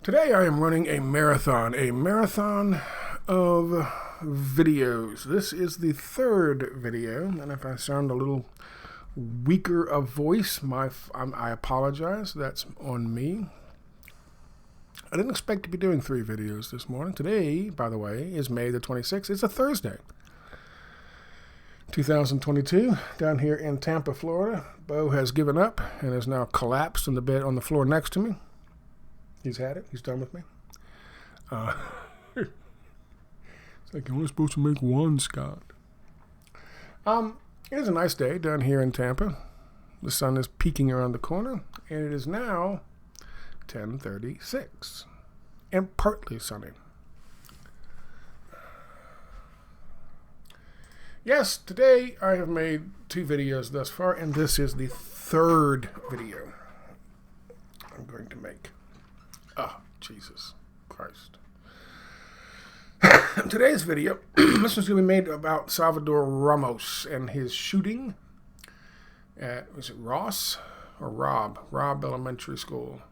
Today I am running a marathon of videos. This is the third video, and if I sound a little weaker of voice, I apologize. That's on me. I didn't expect to be doing 3 videos this morning. Today, by the way, is May the 26th. It's a Thursday, 2022, down here in Tampa, Florida. Bo has given up and is now collapsed in the bed on the floor next to me. He's had it. He's done with me. It's like, you're only supposed to make one, Scott. It is a nice day down here in Tampa. The sun is peeking around the corner, and it is now 10:36 and partly sunny. Yes, today I have made 2 videos thus far, and this is the third video I'm going to make. Oh, Jesus Christ. Today's video, this is going to be made about Salvador Ramos and his shooting at, was it Robb Elementary School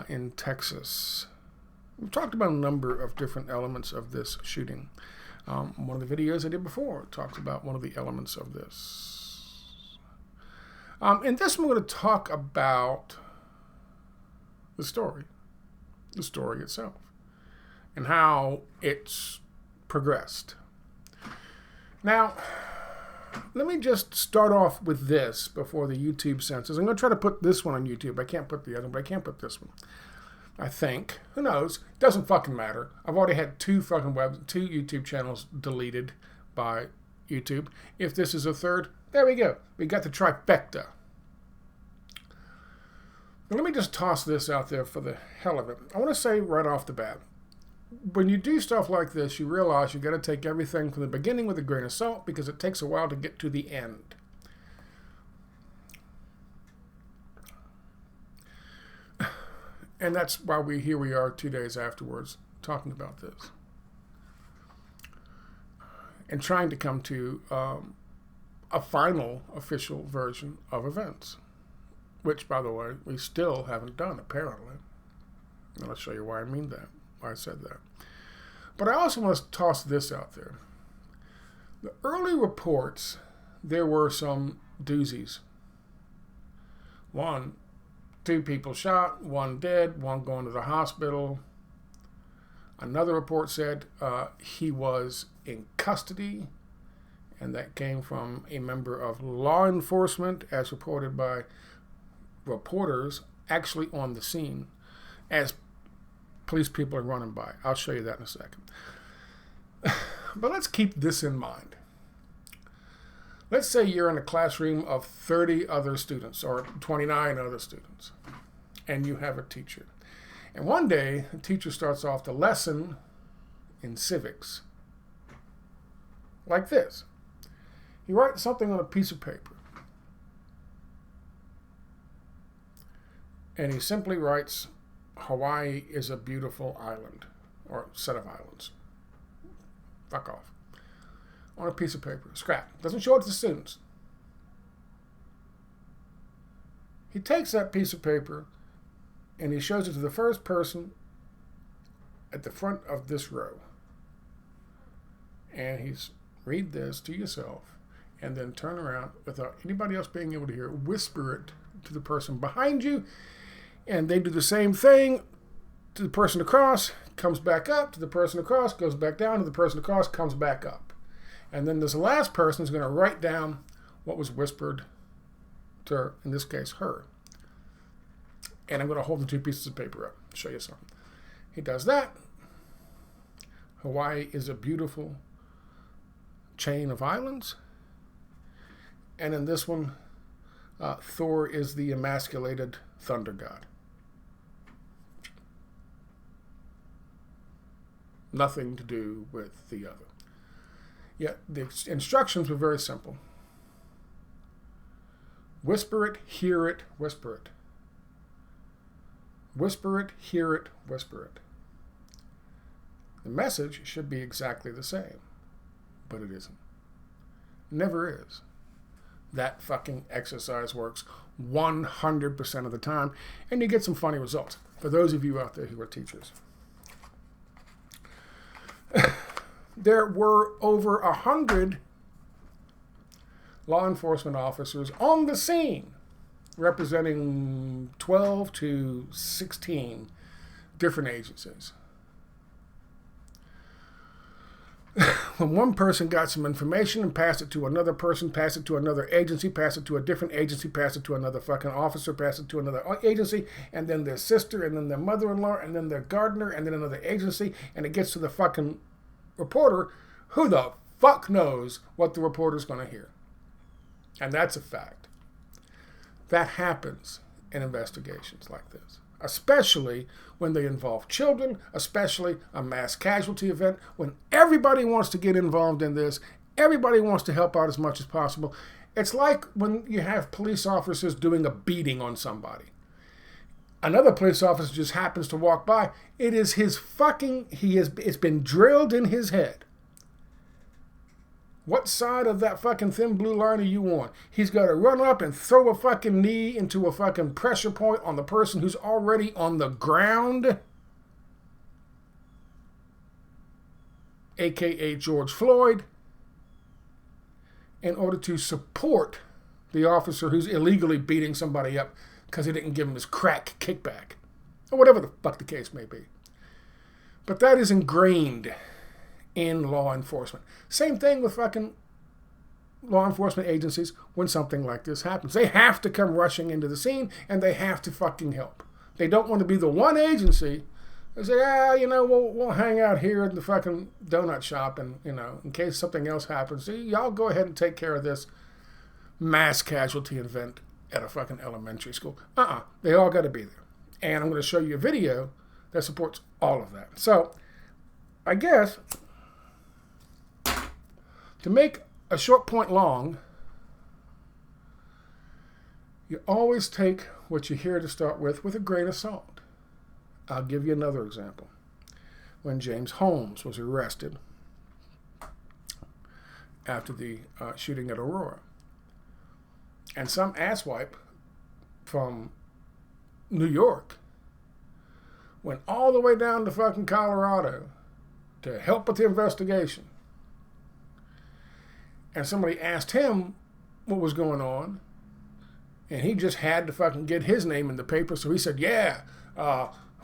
in Texas. We've talked about a number of different elements of this shooting. One of the videos I did before talks about one of the elements of this. In this one, we're going to talk about the story itself and how it's progressed. Now, let me just start off with this before the YouTube censors. I'm going to try to put this one on YouTube. I can't put the other one, but I can't put this one. I think. Who knows? Doesn't fucking matter. I've already had 2 YouTube channels deleted by YouTube. If this is a third, there we go. We got the trifecta. Now, let me just toss this out there for the hell of it. I want to say right off the bat, when you do stuff like this, you realize you got to take everything from the beginning with a grain of salt because it takes a while to get to the end. And that's why we are 2 days afterwards talking about this and trying to come to a final official version of events, which, by the way, we still haven't done, apparently. And I'll show you why I mean that, why I said that. But I also want to toss this out there. The early reports, there were some doozies. 2 people shot, 1 dead, 1 going to the hospital. Another report said he was in custody, and that came from a member of law enforcement, as reported by reporters actually on the scene, as police people are running by. I'll show you that in a second. But let's keep this in mind. Let's say you're in a classroom of 30 other students or 29 other students, and you have a teacher. And one day, the teacher starts off the lesson in civics like this. He writes something on a piece of paper. And he simply writes, Hawaii is a beautiful island, or set of islands. Fuck off. On a piece of paper, scrap. Doesn't show it to the students. He takes that piece of paper and he shows it to the first person at the front of this row. And he's, read this to yourself, and then turn around without anybody else being able to hear, whisper it to the person behind you, and they do the same thing to the person across, comes back up, to the person across, goes back down, to the person across, comes back up. And then this last person is going to write down what was whispered to her, in this case, her. And I'm going to hold the 2 pieces of paper up, show you something. He does that. Hawaii is a beautiful chain of islands. And in this one, Thor is the emasculated thunder god. Nothing to do with the other. Yet the instructions were very simple. Whisper it, hear it, whisper it. Whisper it, hear it, whisper it. The message should be exactly the same, but it isn't. Never is. That fucking exercise works 100% of the time, and you get some funny results. For those of you out there who are teachers. There were over 100 law enforcement officers on the scene, representing 12 to 16 different agencies. When one person got some information and passed it to another person, passed it to another agency, passed it to a different agency, passed it to another fucking officer, passed it to another agency, and then their sister, and then their mother-in-law, and then their gardener, and then another agency, and it gets to the fucking reporter, who the fuck knows what the reporter's going to hear? And that's a fact. That happens in investigations like this, especially when they involve children, especially a mass casualty event, when everybody wants to get involved in this, everybody wants to help out as much as possible. It's like when you have police officers doing a beating on somebody. Another police officer just happens to walk by. It is his fucking, it's been drilled in his head. What side of that fucking thin blue line are you on? He's got to run up and throw a fucking knee into a fucking pressure point on the person who's already on the ground, aka George Floyd, in order to support the officer who's illegally beating somebody up because he didn't give him his crack kickback, or whatever the fuck the case may be. But that is ingrained in law enforcement. Same thing with fucking law enforcement agencies when something like this happens. They have to come rushing into the scene, and they have to fucking help. They don't want to be the one agency that say, we'll hang out here in the fucking donut shop, and, in case something else happens, y'all go ahead and take care of this mass casualty event at a fucking elementary school. They all got to be there. And I'm going to show you a video that supports all of that. So, I guess, to make a short point long, you always take what you hear to start with a grain of salt. I'll give you another example. When James Holmes was arrested after the shooting at Aurora, and some asswipe from New York went all the way down to fucking Colorado to help with the investigation. And somebody asked him what was going on, and he just had to fucking get his name in the paper. So he said,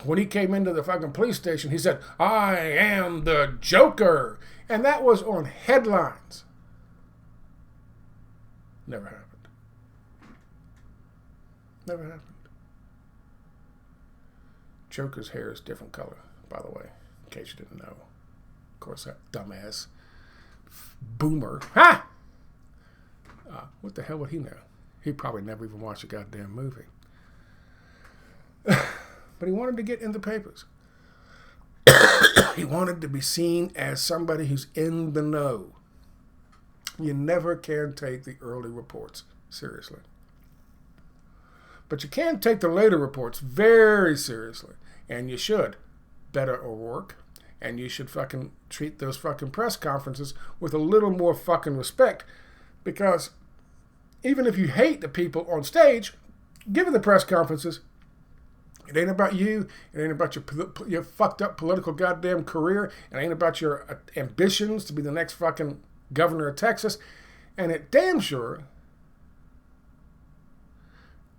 when he came into the fucking police station, he said, "I am the Joker." And that was on headlines. Never happened. Never happened. Joker's hair is different color, by the way, in case you didn't know. Of course, that dumbass boomer. Ha! What the hell would he know? He probably never even watched a goddamn movie. But he wanted to get in the papers. He wanted to be seen as somebody who's in the know. You never can take the early reports seriously. But you can take the later reports very seriously. And you should. Better O'Rourke. And you should fucking treat those fucking press conferences with a little more fucking respect. Because even if you hate the people on stage, giving the press conferences, it ain't about you. It ain't about your fucked up political goddamn career. It ain't about your ambitions to be the next fucking governor of Texas. And it damn sure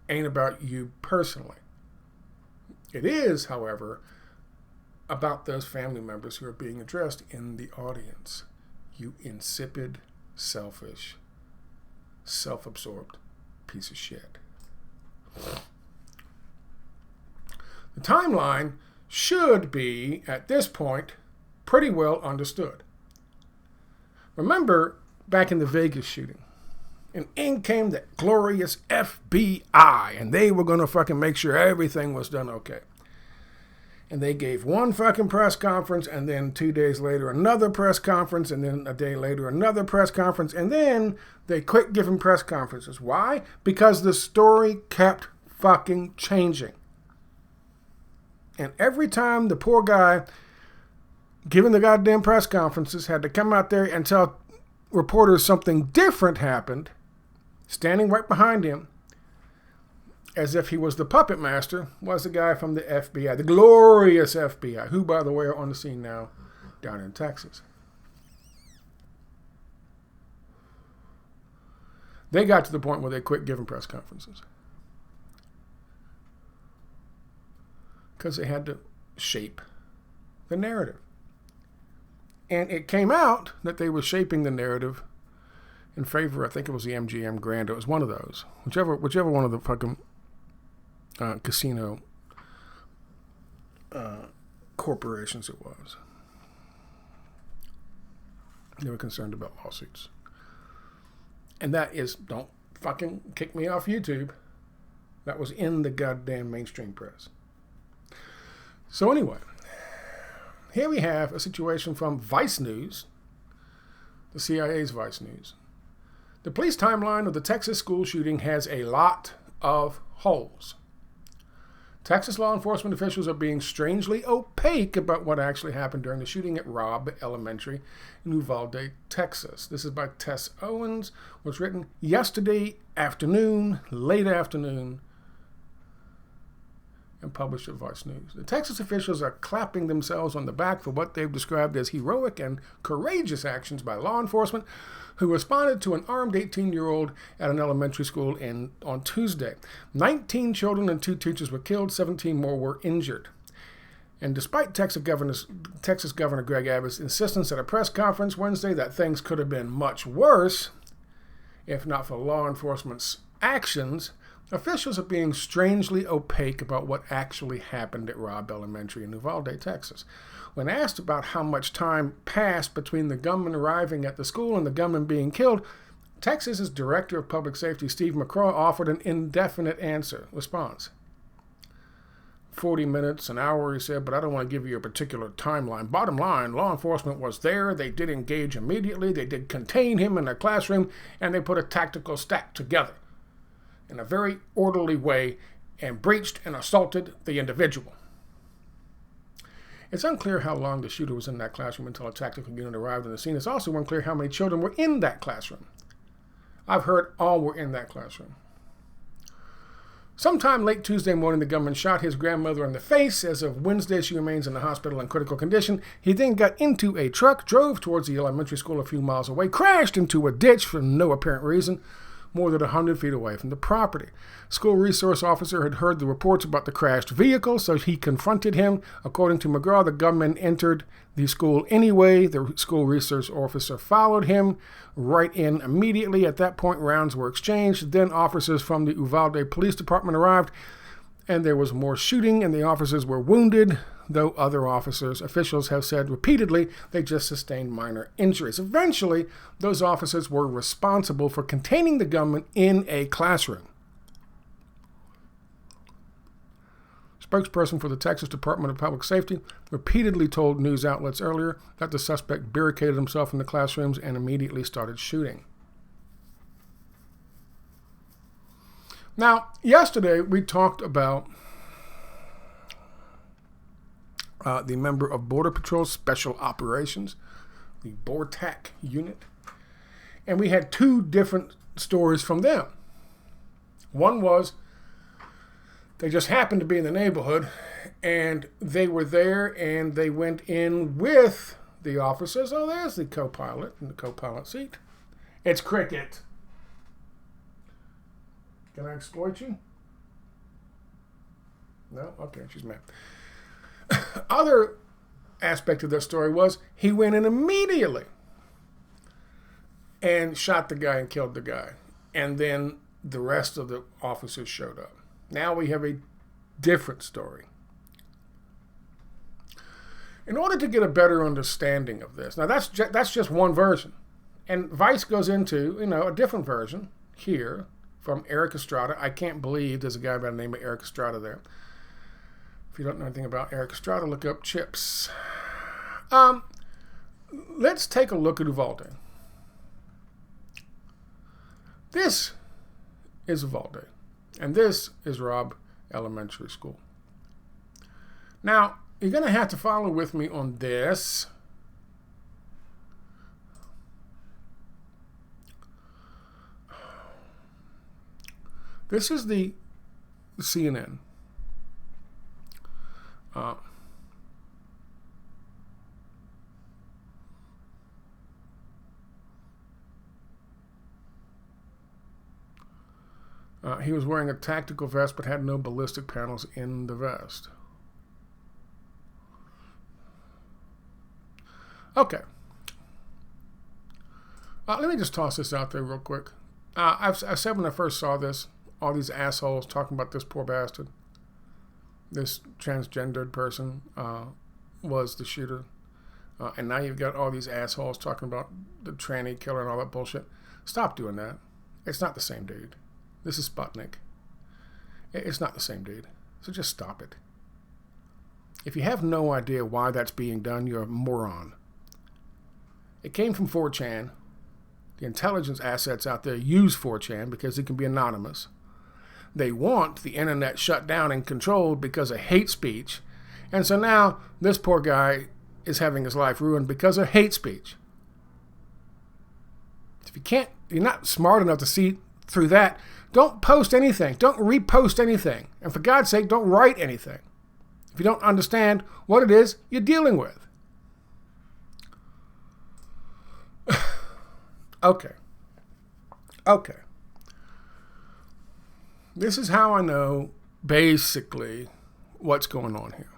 ain't about you personally. It is, however, about those family members who are being addressed in the audience. You insipid, selfish, self-absorbed piece of shit. The timeline should be, at this point, pretty well understood. Remember back in the Vegas shooting, and in came the glorious FBI, and they were going to fucking make sure everything was done okay. And they gave one fucking press conference, and then 2 days later another press conference, and then a day later another press conference, and then they quit giving press conferences. Why? Because the story kept fucking changing. And every time the poor guy giving the goddamn press conferences had to come out there and tell reporters something different happened, standing right behind him, as if he was the puppet master, was the guy from the FBI, the glorious FBI, who, by the way, are on the scene now down in Texas. They got to the point where they quit giving press conferences because they had to shape the narrative. And it came out that they were shaping the narrative in favor, I think it was the MGM Grand. It was one of those. Whichever one of the fucking casino corporations it was. They were concerned about lawsuits. And that is, don't fucking kick me off YouTube. That was in the goddamn mainstream press. So anyway, here we have a situation from Vice News, the CIA's Vice News. The police timeline of the Texas school shooting has a lot of holes. Texas law enforcement officials are being strangely opaque about what actually happened during the shooting at Robb Elementary in Uvalde, Texas. This is by Tess Owens. Was written yesterday afternoon, late afternoon, and published at Vice News. The Texas officials are clapping themselves on the back for what they've described as heroic and courageous actions by law enforcement who responded to an armed 18-year-old at an elementary school on Tuesday. 19 children and 2 teachers were killed, 17 more were injured. And despite Texas Governor Greg Abbott's insistence at a press conference Wednesday that things could have been much worse, if not for law enforcement's actions, officials are being strangely opaque about what actually happened at Robb Elementary in Uvalde, Texas. When asked about how much time passed between the gunman arriving at the school and the gunman being killed, Texas's Director of Public Safety, Steve McCraw, offered an indefinite response. 40 minutes, an hour, he said, but I don't want to give you a particular timeline. Bottom line, law enforcement was there. They did engage immediately. They did contain him in a classroom, and they put a tactical stack together in a very orderly way and breached and assaulted the individual. It's unclear how long the shooter was in that classroom until a tactical unit arrived on the scene. It's also unclear how many children were in that classroom. I've heard all were in that classroom. Sometime late Tuesday morning, the gunman shot his grandmother in the face. As of Wednesday, she remains in the hospital in critical condition. He then got into a truck, drove towards the elementary school a few miles away, crashed into a ditch for no apparent reason, more than 100 feet away from the property. School resource officer had heard the reports about the crashed vehicle, so he confronted him. According to McGraw, the gunman entered the school anyway. The school resource officer followed him right in immediately. At that point, rounds were exchanged. Then officers from the Uvalde Police Department arrived, and there was more shooting, and the officers were wounded, though other officials have said repeatedly they just sustained minor injuries. Eventually, those officers were responsible for containing the gunman in a classroom. Spokesperson for the Texas Department of Public Safety repeatedly told news outlets earlier that the suspect barricaded himself in the classrooms and immediately started shooting. Now, yesterday we talked about the member of Border Patrol Special Operations, the BORTAC unit, and we had 2 different stories from them. One was they just happened to be in the neighborhood, and they were there, and they went in with the officers. Oh, there's the co-pilot in the co-pilot seat. It's Cricket. Can I exploit you? No? Okay, she's mad. Other aspect of that story was he went in immediately and shot the guy and killed the guy. And then the rest of the officers showed up. Now we have a different story. In order to get a better understanding of this, now that's just one version. And Vice goes into, a different version here from Eric Estrada. I can't believe there's a guy by the name of Eric Estrada there. If you don't know anything about Eric Estrada, look up Chips. Let's take a look at Uvalde. This is Uvalde, and this is Robb Elementary School. Now, you're going to have to follow with me on this. This is the CNN. He was wearing a tactical vest but had no ballistic panels in the vest. Okay. Let me just toss this out there real quick. I said when I first saw this, all these assholes talking about this poor bastard, this transgendered person was the shooter. And now you've got all these assholes talking about the tranny killer and all that bullshit. Stop doing that. It's not the same dude. This is Sputnik. It's not the same dude. So just stop it. If you have no idea why that's being done, you're a moron. It came from 4chan. The intelligence assets out there use 4chan because it can be anonymous. They want the internet shut down and controlled because of hate speech. And so now this poor guy is having his life ruined because of hate speech. If you're not smart enough to see through that, don't post anything. Don't repost anything. And for God's sake, don't write anything if you don't understand what it is you're dealing with. Okay. This is how I know basically what's going on here.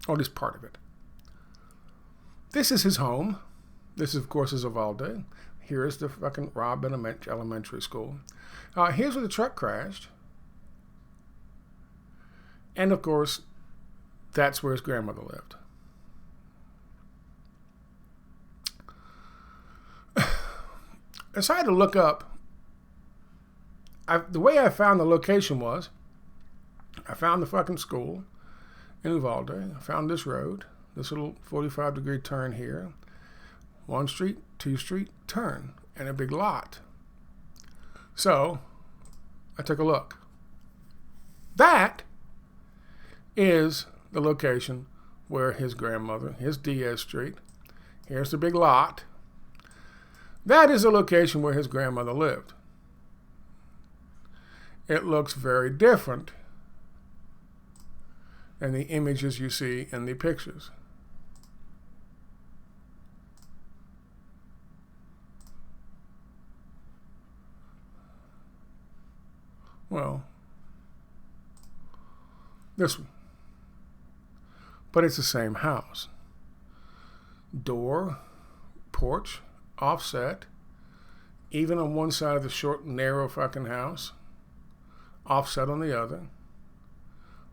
Or at least part of it. This is his home. This, of course, is Uvalde. Here is the fucking Robb Elementary School. Here's where the truck crashed. And, of course, that's where his grandmother lived. So I had to look up. The way I found the location was, I found the fucking school in Uvalde. I found this road, this little 45-degree turn here. 1 street, 2 street, turn, and a big lot. So I took a look. That is the location where his grandmother, his Diaz Street, here's the big lot. That is the location where his grandmother lived. It looks very different than the images you see in the pictures. Well, this one. But it's the same house. Door, porch, offset, even on one side of the short, narrow fucking house, offset on the other.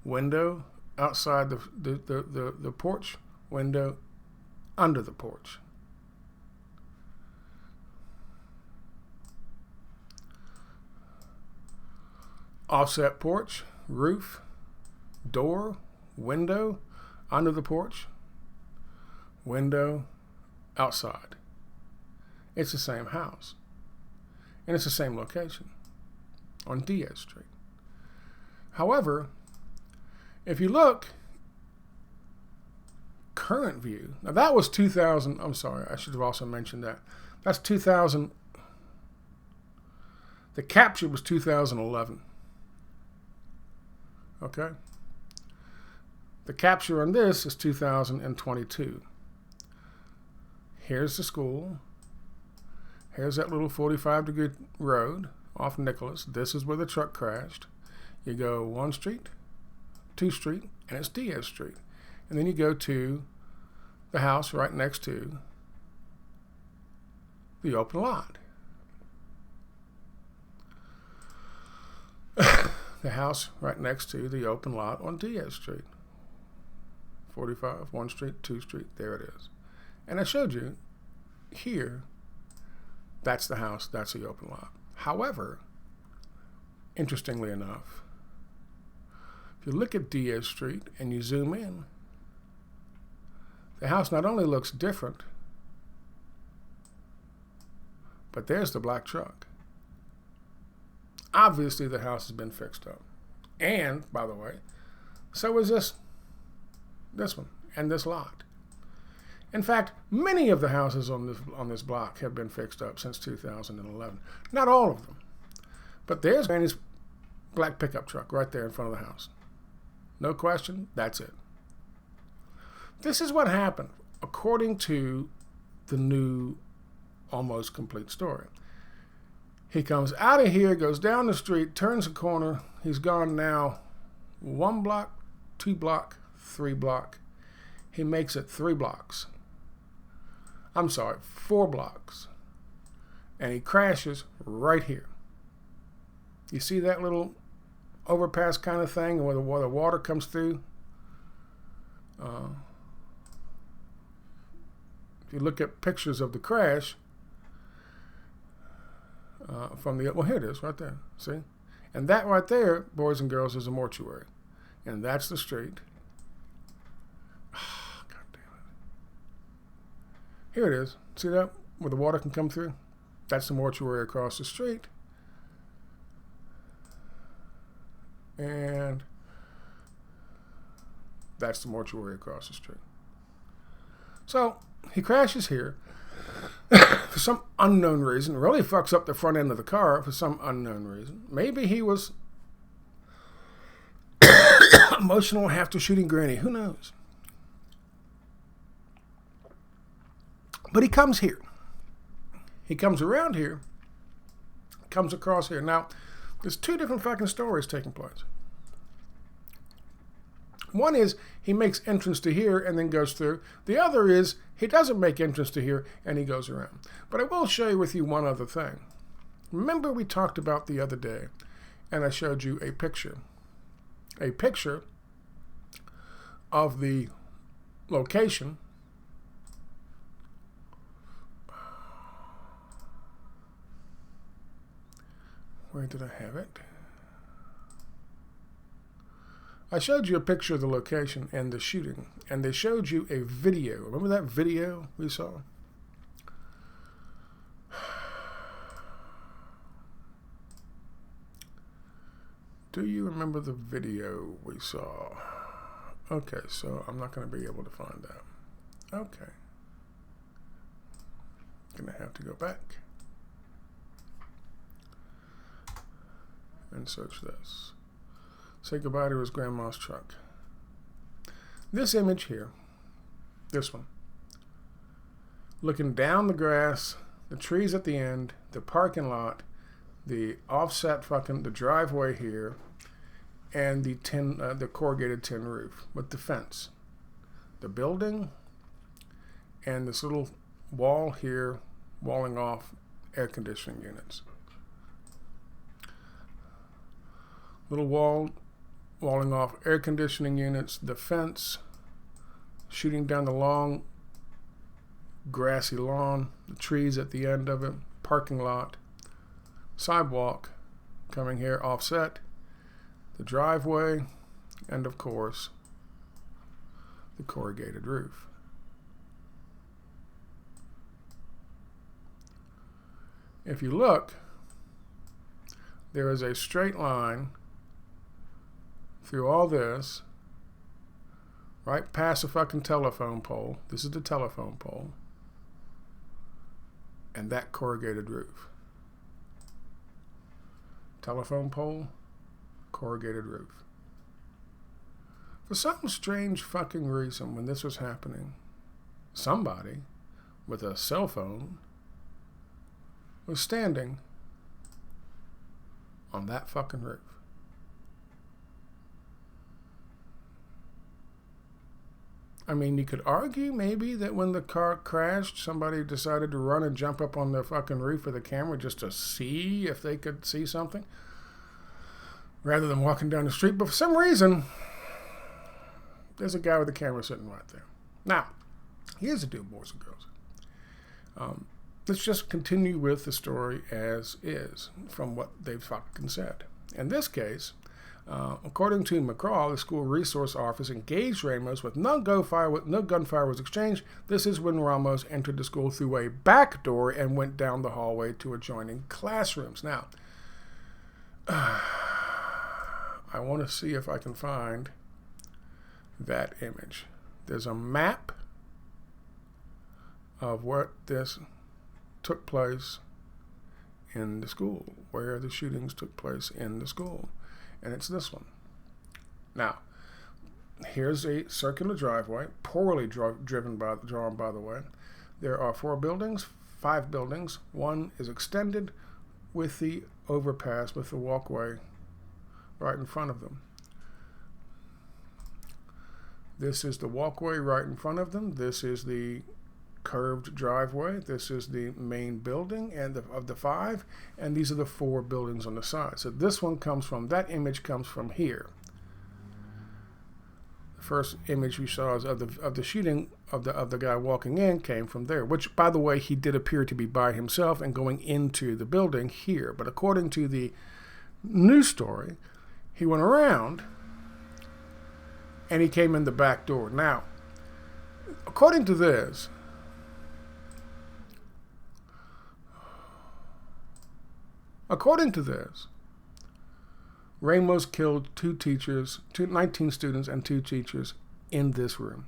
Window outside the porch, window under the porch. Offset porch, roof, door, window, under the porch, window, outside. It's the same house. And it's the same location on Diaz Street. However, if you look, current view, now that was 2000, I'm sorry, I should have also mentioned that. That's 2000, the capture was 2011. Okay? The capture on this is 2022. Here's the school. Here's that little 45-degree road off Nicholas. This is where the truck crashed. You go 1 street, 2 street, and it's Diaz Street. And then you go to the house right next to the open lot. The house right next to the open lot on Diaz Street. 45, 1 street, 2 street, there it is. And I showed you here, that's the house, that's the open lot. However, interestingly enough, if you look at Diaz Street and you zoom in, the house not only looks different, but there's the black truck. Obviously, the house has been fixed up. And, by the way, so is this one, and this lot. In fact, many of the houses on this block have been fixed up since 2011. Not all of them. But there's Granny's Black pickup truck right there in front of the house. No question, that's it. This is what happened, according to the new almost complete story. He comes out of here, goes down the street, turns the corner. He's gone now 1 block, 2 block, 3 block. He makes it 3 blocks. I'm sorry, 4 blocks. And he crashes right here. You see that little overpass kind of thing where the water comes through? If you look at pictures of the crash, from the, well, here it is, right there. See? And that right there, boys and girls, is a mortuary. And that's the street. Oh, God damn it. Here it is. See that? Where the water can come through? That's the mortuary across the street. And that's the mortuary across the street. So, he crashes here. For some unknown reason, really fucks up the front end of the car for some unknown reason. Maybe he was emotional after shooting Granny. Who knows? But he comes here. He comes around here. Comes across here. Now, there's 2 different fucking stories taking place. One is he makes entrance to here and then goes through. The other is he doesn't make entrance to here and he goes around. But I will share with you one other thing. Remember we talked about the other day and I showed you a picture. A picture of the location. Where did I have it? I showed you a picture of the location and the shooting, and they showed you a video. Remember that video we saw? Do you remember the video we saw? Okay, so I'm not going to be able to find that. Okay. Going to have to go back and search this. Say goodbye to his grandma's truck. This image here, this one, looking down the grass, the trees at the end, the parking lot, the offset the driveway here, and the corrugated tin roof with the fence, the building, and this little wall here, walling off air conditioning units. Little wall walling off air conditioning units, the fence, shooting down the long grassy lawn, the trees at the end of it, parking lot, sidewalk coming here offset, the driveway, and of course, the corrugated roof. If you look, there is a straight line through all this, right past the fucking telephone pole. This is the telephone pole. And that corrugated roof. Telephone pole, corrugated roof. For some strange fucking reason, when this was happening, somebody with a cell phone was standing on that fucking roof. I mean, you could argue maybe that when the car crashed, somebody decided to run and jump up on the fucking roof of the camera just to see if they could see something, rather than walking down the street. But for some reason, there's a guy with a camera sitting right there. Now, here's the deal, boys and girls. Let's just continue with the story as is, from what they've fucking said. In this case, according to McCraw, the school resource office engaged Ramos with no gunfire was exchanged. This is when Ramos entered the school through a back door and went down the hallway to adjoining classrooms. Now, I want to see if I can find that image. There's a map of what this took place in the school, where the shootings took place in the school. and it's this one. Now, here's a circular driveway, poorly drawn by the way. There are 5 buildings. One is extended with the overpass, with the walkway right in front of them. This is the walkway right in front of them. This is the curved driveway. This is the main building of the 5, and these are the 4 buildings on the side. So this one that image comes from here. The first image we saw of the shooting of the guy walking in came from there, which, by the way, he did appear to be by himself and going into the building here. But according to the news story, he went around and he came in the back door. Now, according to this, Ramos killed 19 students and 2 teachers in this room,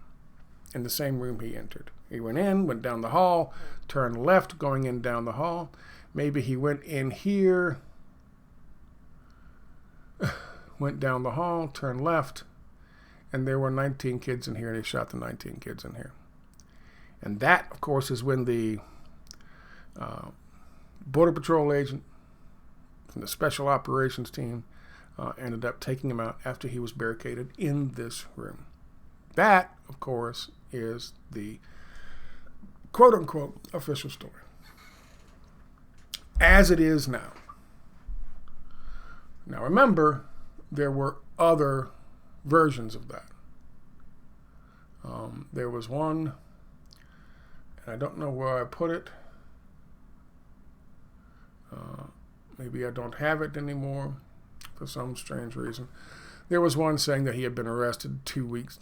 in the same room he entered. He went in, went down the hall, turned left, going in down the hall. Maybe he went in here, went down the hall, turned left, and there were 19 kids in here, and he shot the 19 kids in here. And that, of course, is when the Border Patrol agent from the Special Operations team ended up taking him out after he was barricaded in this room. That, of course, is the quote-unquote official story. As it is now. Now remember, there were other versions of that. There was one, and I don't know where I put it. Maybe I don't have it anymore for some strange reason. There was one saying that he had been arrested 2 weeks.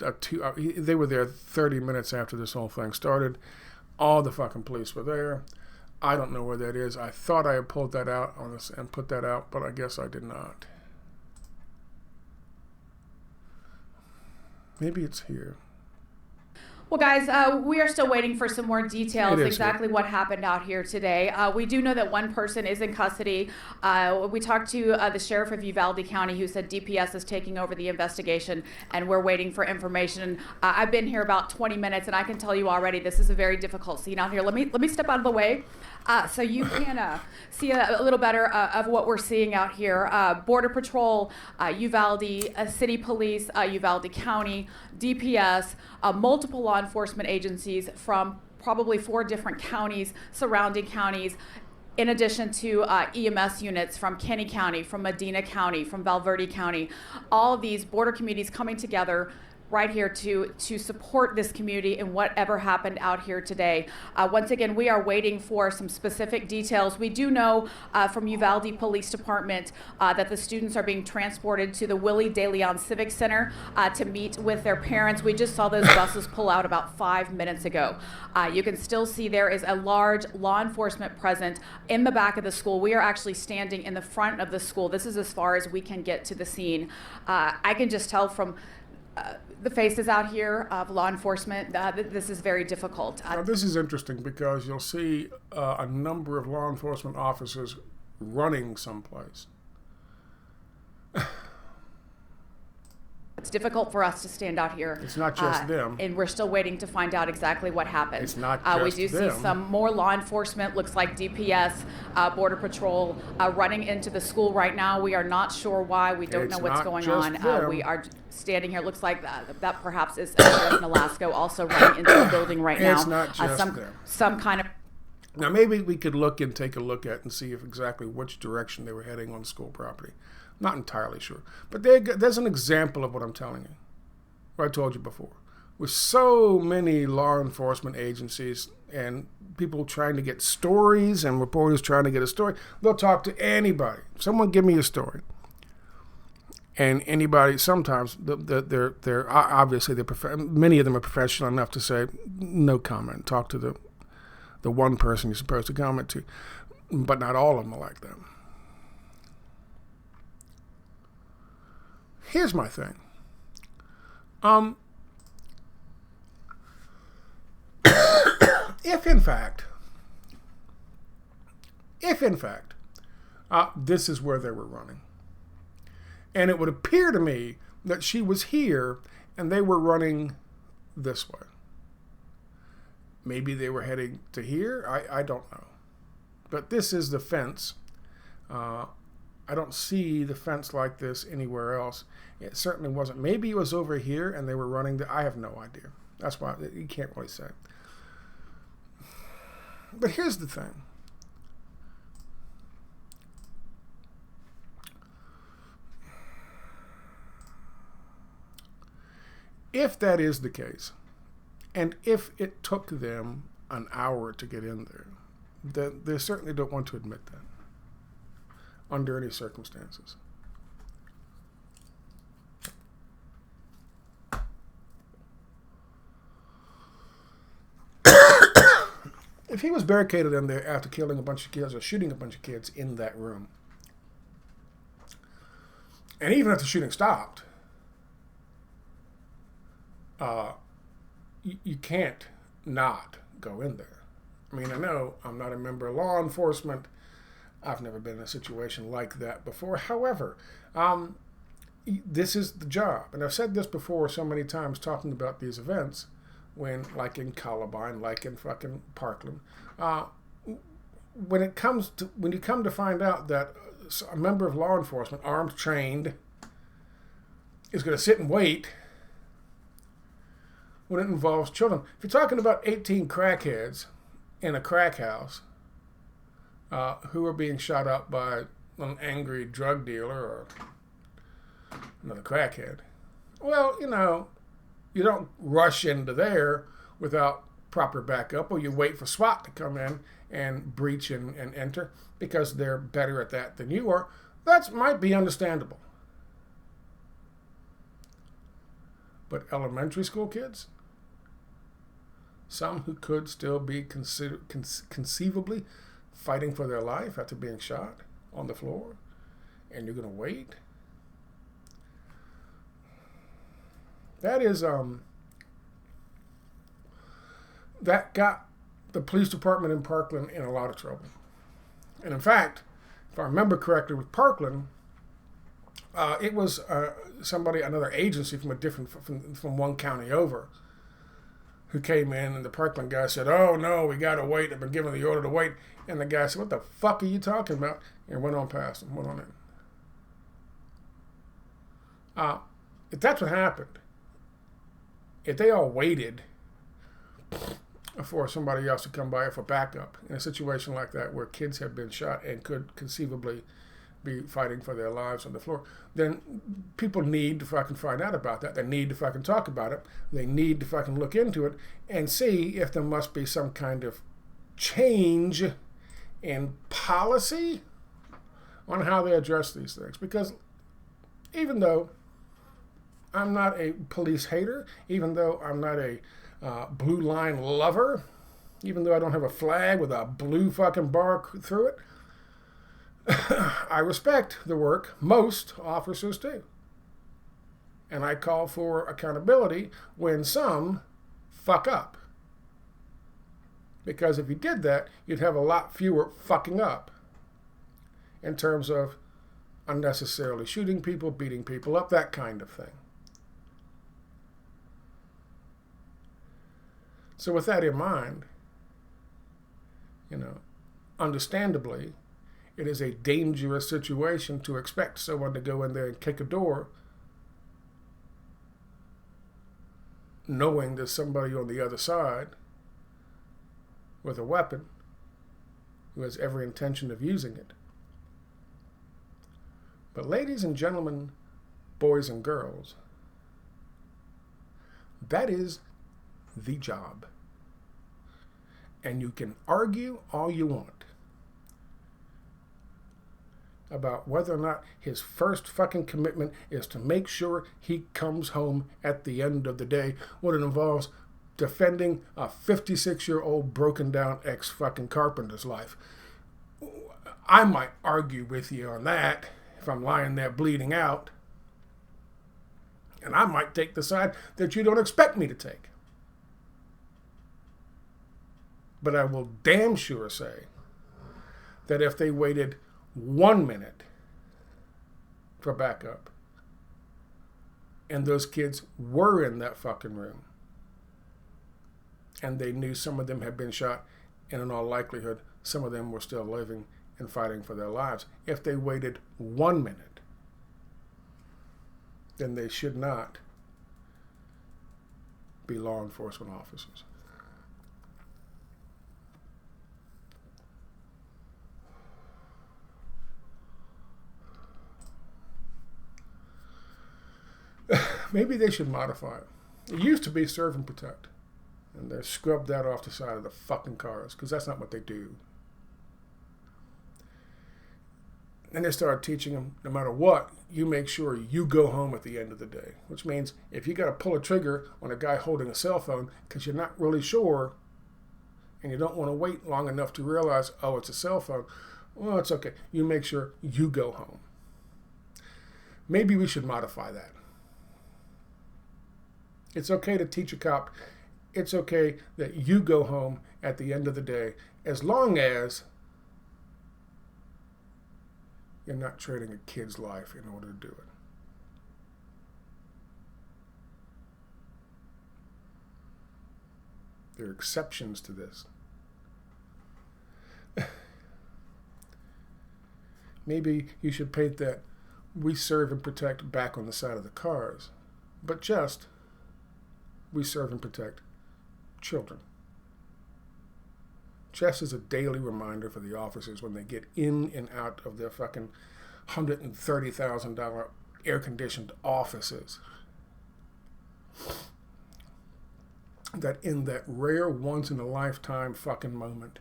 They were there 30 minutes after this whole thing started. All the fucking police were there. I don't know where that is. I thought I had pulled that out on this and put that out, but I guess I did not. Maybe it's here. Well, guys, we are still waiting for some more details exactly what happened out here today. We do know that one person is in custody. We talked to the sheriff of Uvalde County, who said DPS is taking over the investigation, and we're waiting for information. I've been here about 20 minutes, and I can tell you already this is a very difficult scene out here. Let me step out of the way so you can see a little better of what we're seeing out here. Border Patrol, Uvalde, City Police, Uvalde County, DPS, multiple law enforcement agencies from probably 4 different counties, surrounding counties, in addition to EMS units from Kenny County, from Medina County, from Valverde County. All of these border communities coming together right here to support this community in whatever happened out here today. Once again, we are waiting for some specific details. We do know from Uvalde Police Department that the students are being transported to the Willie De Leon Civic Center to meet with their parents. We just saw those buses pull out about 5 minutes ago. You can still see there is a large law enforcement present in the back of the school. We are actually standing in the front of the school. This is as far as we can get to the scene. I can just tell from the faces out here of law enforcement, this is very difficult. Now, this is interesting because you'll see a number of law enforcement officers running someplace. It's difficult for us to stand out here. It's not just them. And we're still waiting to find out exactly what happened. It's not just them. We do see some more law enforcement, looks like DPS, Border Patrol, running into the school right now. We are not sure why. We don't know what's going on. We are standing here. Looks like that perhaps is Sheriff Nolasco also running into the building right now. It's not just them. Some kind of... Now, maybe we could look and take a look at and see if exactly which direction they were heading on school property. Not entirely sure. But there's an example of what I'm telling you, what I told you before. With so many law enforcement agencies and people trying to get stories and reporters trying to get a story, they'll talk to anybody. Someone give me a story. And anybody, sometimes, they're obviously, many of them are professional enough to say, no comment. Talk to the one person you're supposed to comment to. But not all of them are like that. Here's my thing. If in fact, this is where they were running, And it would appear to me that she was here and they were running this way. Maybe they were heading to here. I don't know. But this is the fence. I don't see the fence like this anywhere else. It certainly wasn't. Maybe it was over here and they were running. I have no idea. That's why you can't really say. But here's the thing. If that is the case, and if it took them an hour to get in there, then they certainly don't want to admit that under any circumstances. If he was barricaded in there after killing a bunch of kids or shooting a bunch of kids in that room, and even if the shooting stopped, you can't not go in there. I mean, I know I'm not a member of law enforcement. I've never been in a situation like that before. However, this is the job. And I've said this before so many times talking about these events, when, like in Columbine, like in fucking Parkland, when you come to find out that a member of law enforcement, armed, trained, is going to sit and wait when it involves children. If you're talking about 18 crackheads in a crack house who are being shot up by an angry drug dealer or another crackhead, well, you don't rush into there without proper backup, or you wait for SWAT to come in and breach and enter because they're better at that than you are. That might be understandable. But elementary school kids, some who could still be conceivably fighting for their life after being shot on the floor, and you're going to wait? That is, that got the police department in Parkland in a lot of trouble. And in fact, if I remember correctly with Parkland, it was another agency from one county over, who came in, and the Parkland guy said, "Oh no, we gotta wait. I've been given the order to wait." And the guy said, "What the fuck are you talking about?" And went on past him, went on in. If that's what happened, if they all waited for somebody else to come by for backup in a situation like that where kids have been shot and could conceivably be fighting for their lives on the floor, then people need to fucking find out about that. They need to fucking talk about it. They need to fucking look into it and see if there must be some kind of change in policy on how they address these things. Because even though I'm not a police hater, even though I'm not a blue line lover, even though I don't have a flag with a blue fucking bar through it, I respect the work most officers do. And I call for accountability when some fuck up. Because if you did that, you'd have a lot fewer fucking up in terms of unnecessarily shooting people, beating people up, that kind of thing. So with that in mind, understandably, it is a dangerous situation to expect someone to go in there and kick a door knowing there's somebody on the other side with a weapon who has every intention of using it. But ladies and gentlemen, boys and girls, that is the job. And you can argue all you want about whether or not his first fucking commitment is to make sure he comes home at the end of the day when it involves defending a 56-year-old broken down ex-fucking carpenter's life. I might argue with you on that if I'm lying there bleeding out. And I might take the side that you don't expect me to take. But I will damn sure say that if they waited 1 minute for backup, And those kids were in that fucking room. And they knew some of them had been shot, and in all likelihood, some of them were still living and fighting for their lives. If they waited 1 minute, then they should not be law enforcement officers. Maybe they should modify it. It used to be serve and protect. And they scrubbed that off the side of the fucking cars, because that's not what they do. Then they started teaching them, no matter what, you make sure you go home at the end of the day. Which means if you got to pull a trigger on a guy holding a cell phone because you're not really sure and you don't want to wait long enough to realize, oh, it's a cell phone, well, it's okay. You make sure you go home. Maybe we should modify that. It's okay to teach a cop. It's okay that you go home at the end of the day, as long as you're not trading a kid's life in order to do it. There are exceptions to this. Maybe you should paint that we serve and protect back on the side of the cars, but just we serve and protect children. Just as a daily reminder for the officers when they get in and out of their fucking $130,000 air-conditioned offices, that in that rare once-in-a-lifetime fucking moment,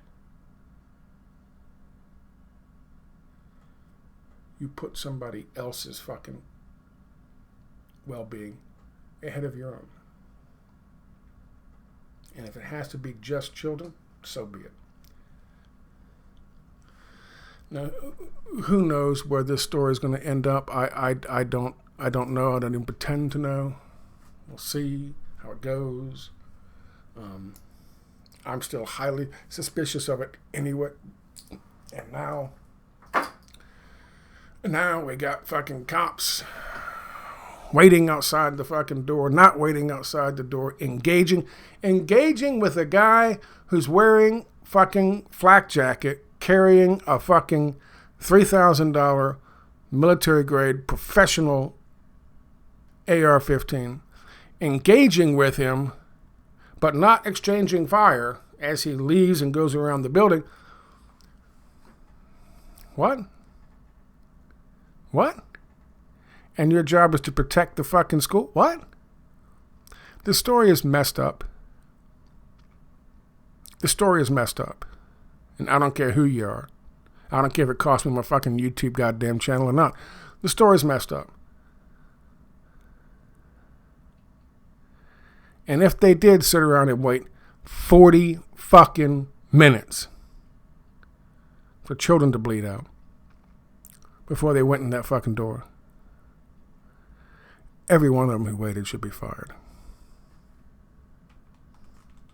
you put somebody else's fucking well-being ahead of your own. And if it has to be just children, so be it. Now, who knows where this story is going to end up? I don't know. I don't even pretend to know. We'll see how it goes. I'm still highly suspicious of it anyway. And now we got fucking cops waiting outside the fucking door, not waiting outside the door, engaging with a guy who's wearing fucking flak jacket, carrying a fucking $3,000 military grade professional AR-15, engaging with him, but not exchanging fire as he leaves and goes around the building. What? And your job is to protect the fucking school? What? The story is messed up. The story is messed up. And I don't care who you are. I don't care if it costs me my fucking YouTube goddamn channel or not. The story is messed up. And if they did sit around and wait 40 fucking minutes for children to bleed out before they went in that fucking door, every one of them who waited should be fired.